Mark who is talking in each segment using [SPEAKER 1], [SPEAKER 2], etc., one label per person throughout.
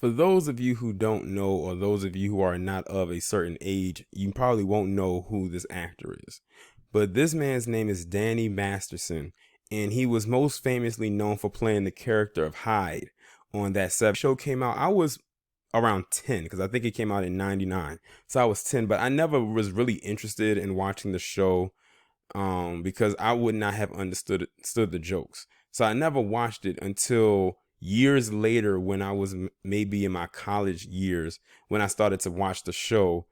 [SPEAKER 1] For those of you who don't know, or those of you who are not of a certain age, you probably won't know who this actor is. But this man's name is Danny Masterson, and he was most famously known for playing the character of Hyde on that show came out. I was around 10 because I think it came out in 99. So I was 10, but I never was really interested in watching the show because I would not have understood the jokes. So I never watched it until years later when I was maybe in my college years, when I started to watch the show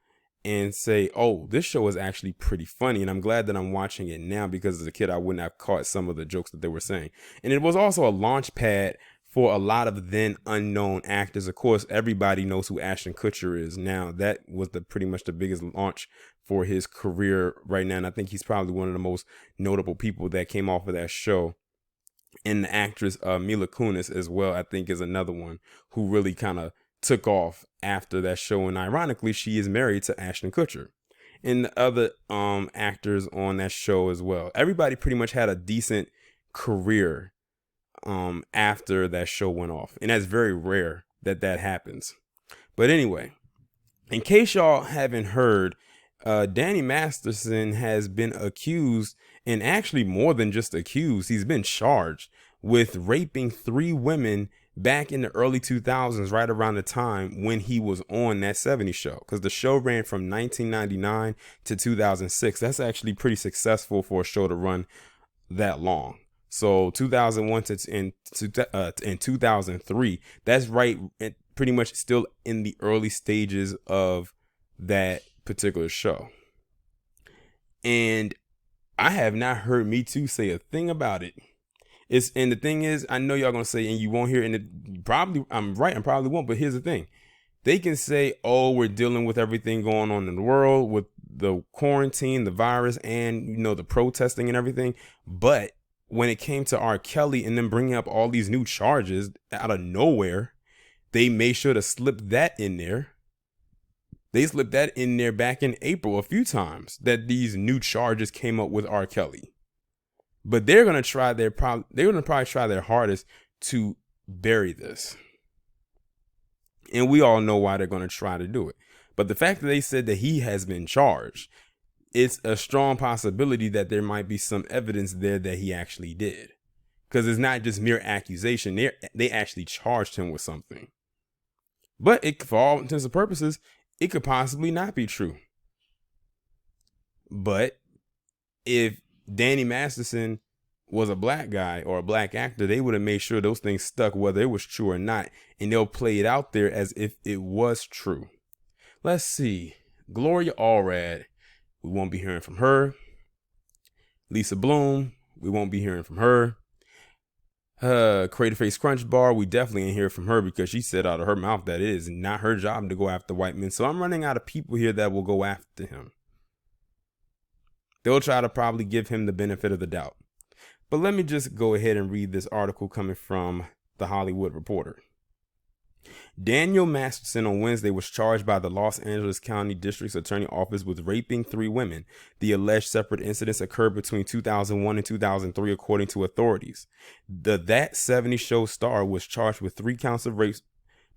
[SPEAKER 1] and say, oh, this show is actually pretty funny. And I'm glad that I'm watching it now, because as a kid, I wouldn't have caught some of the jokes that they were saying. And it was also a launch pad for a lot of then unknown actors. Of course, everybody knows who Ashton Kutcher is now. That was pretty much the biggest launch for his career right now. And I think he's probably one of the most notable people that came off of that show. And the actress Mila Kunis as well, I think, is another one who really kind of took off after that show. And ironically, she is married to Ashton Kutcher. And the other actors on that show as well. Everybody pretty much had a decent career after that show went off. And that's very rare that happens. But anyway, in case y'all haven't heard, Danny Masterson has been accused, and actually more than just accused, he's been charged with raping 3 women back in the early 2000s, right around the time when he was on that 70s show. Because the show ran from 1999 to 2006. That's actually pretty successful for a show to run that long. So 2001 to 2003, that's right, pretty much still in the early stages of that particular show. And I have not heard Me Too say a thing about it. And the thing is, I know y'all gonna say, and you won't hear it, and probably I'm right, I probably won't, but here's the thing. They can say, oh, we're dealing with everything going on in the world with the quarantine, the virus, and the protesting and everything. But when it came to R. Kelly and then bringing up all these new charges out of nowhere, they made sure to slip that in there. They slipped that in there back in April a few times, that these new charges came up with R. Kelly. But they're gonna probably try their hardest to bury this. And we all know why they're gonna try to do it. But the fact that they said that he has been charged, it's a strong possibility that there might be some evidence there that he actually did. Because it's not just mere accusation. They actually charged him with something. But for all intents and purposes, it could possibly not be true. But if Danny Masterson was a black guy or a black actor, they would have made sure those things stuck, whether it was true or not. And they'll play it out there as if it was true. Let's see. Gloria Allred, we won't be hearing from her. Lisa Bloom, we won't be hearing from her. Crater Face Crunch Bar, we definitely ain't hear from her, because she said out of her mouth that it is not her job to go after white men. So I'm running out of people here that will go after him. They'll try to probably give him the benefit of the doubt. But let me just go ahead and read this article coming from The Hollywood Reporter. Daniel Masterson on Wednesday was charged by the Los Angeles County District's Attorney Office with raping 3 women. The alleged separate incidents occurred between 2001 and 2003, according to authorities. The That 70s Show star was charged with 3 counts of rape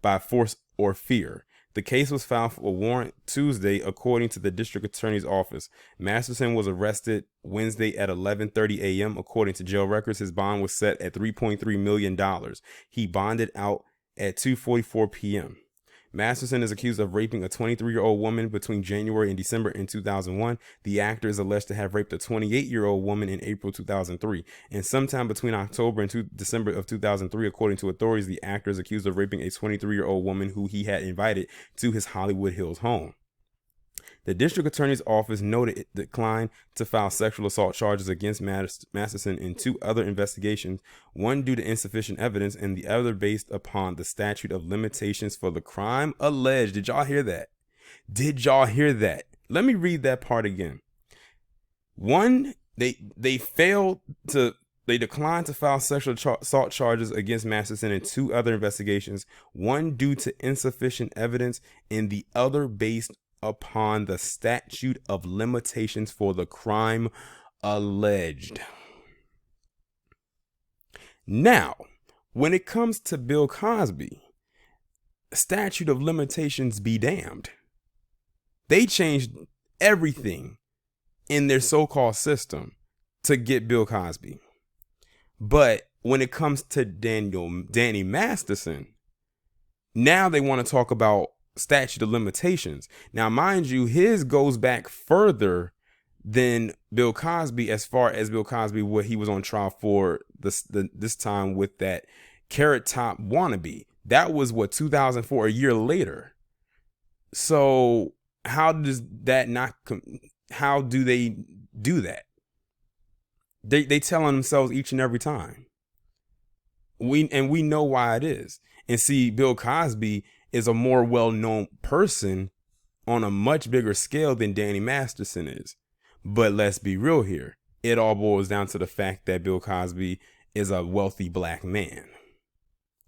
[SPEAKER 1] by force or fear. The case was filed for a warrant Tuesday, according to the district attorney's office. Masterson was arrested Wednesday at 11:30 a.m. According to jail records, his bond was set at $3.3 million. He bonded out at 2:44 p.m. Masterson is accused of raping a 23-year-old woman between January and December in 2001. The actor is alleged to have raped a 28-year-old woman in April 2003. And sometime between October and December of 2003, according to authorities, the actor is accused of raping a 23-year-old woman who he had invited to his Hollywood Hills home. The district attorney's office noted it declined to file sexual assault charges against Masterson in 2 other investigations, one due to insufficient evidence and the other based upon the statute of limitations for the crime alleged. Did y'all hear that? Did y'all hear that? Let me read that part again. One, they declined to file sexual assault charges against Masterson in 2 other investigations, one due to insufficient evidence and the other based upon the statute of limitations for the crime alleged. Now, when it comes to Bill Cosby, statute of limitations be damned. They changed everything in their so-called system to get Bill Cosby. But when it comes to Danny Masterson, now they want to talk about statute of limitations. Now, mind you, his goes back further than Bill Cosby, as far as Bill Cosby, what he was on trial for this time with that Carrot Top wannabe. That was 2004, a year later. So how does that not? How do they do that? They telling themselves each and every time. We know why it is. And see, Bill Cosby is a more well-known person on a much bigger scale than Danny Masterson is. But let's be real here. It all boils down to the fact that Bill Cosby is a wealthy black man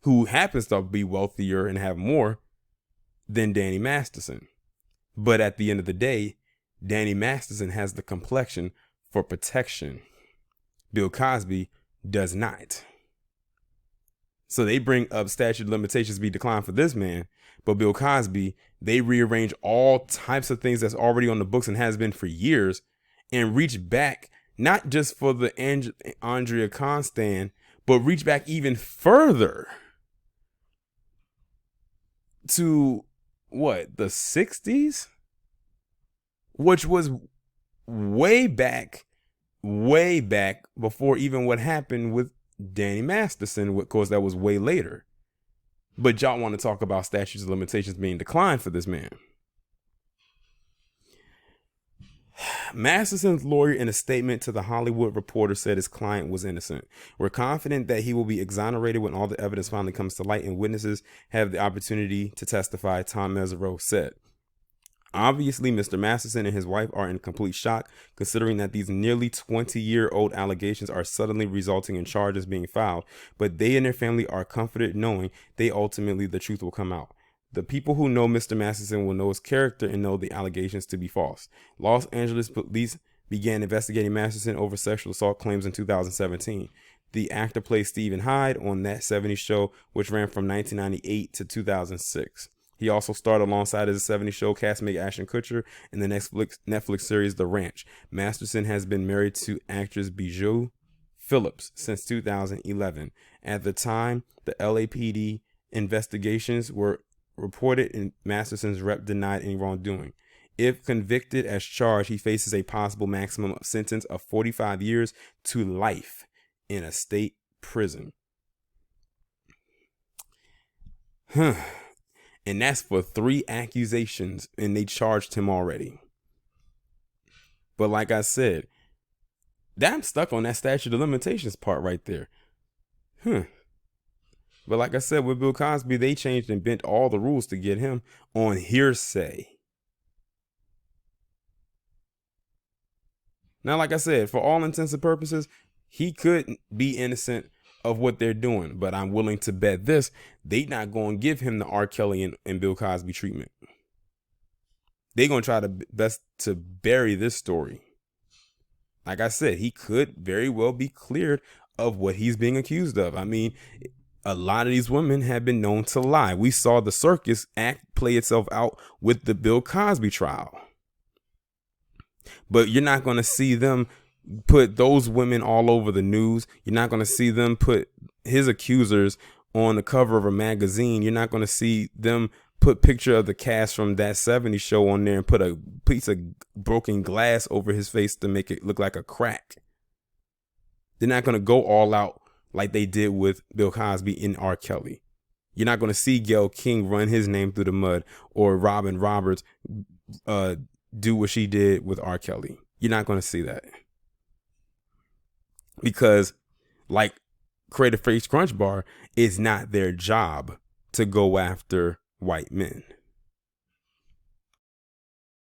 [SPEAKER 1] who happens to be wealthier and have more than Danny Masterson. But at the end of the day, Danny Masterson has the complexion for protection. Bill Cosby does not. So they bring up statute of limitations be declined for this man, but Bill Cosby, they rearrange all types of things that's already on the books and has been for years, and reach back not just for the Andrea Constand, but reach back even further to the 60s, which was way back before even what happened with Danny Masterson. Of course, that was way later. But y'all want to talk about statutes of limitations being declined for this man. Masterson's lawyer, in a statement to the Hollywood Reporter, said his client was innocent. We're confident that he will be exonerated when all the evidence finally comes to light and witnesses have the opportunity to testify, Tom Mesereau said. Obviously, Mr. Masterson and his wife are in complete shock, considering that these nearly 20-year-old allegations are suddenly resulting in charges being filed, but they and their family are comforted knowing ultimately the truth will come out. The people who know Mr. Masterson will know his character and know the allegations to be false. Los Angeles police began investigating Masterson over sexual assault claims in 2017. The actor played Stephen Hyde on That 70s Show, which ran from 1998 to 2006. He also starred alongside his 70s Show castmate Ashton Kutcher in the Netflix series The Ranch. Masterson has been married to actress Bijou Phillips since 2011. At the time, the LAPD investigations were reported and Masterson's rep denied any wrongdoing. If convicted as charged, he faces a possible maximum sentence of 45 years to life in a state prison. And that's for 3 accusations, and they charged him already. But like I said, I'm stuck on that statute of limitations part right there. But like I said, with Bill Cosby, they changed and bent all the rules to get him on hearsay. Now, like I said, for all intents and purposes, he could be innocent of what they're doing. But I'm willing to bet this, they not going to give him the R. Kelly and Bill Cosby treatment. They're going to try to best to bury this story. Like I said, he could very well be cleared of what he's being accused of. I mean, a lot of these women have been known to lie. We saw the circus act play itself out with the Bill Cosby trial. But you're not going to see them put those women all over the news. You're not going to see them put his accusers on the cover of a magazine. You're not going to see them put picture of the cast from That 70s Show on there and put a piece of broken glass over his face to make it look like a crack. They're not going to go all out like they did with Bill Cosby and R. Kelly. You're not going to see Gayle King run his name through the mud or Robin Roberts do what she did with R. Kelly. You're not going to see that. Because like Creative Face Crunch Bar, it's not their job to go after white men.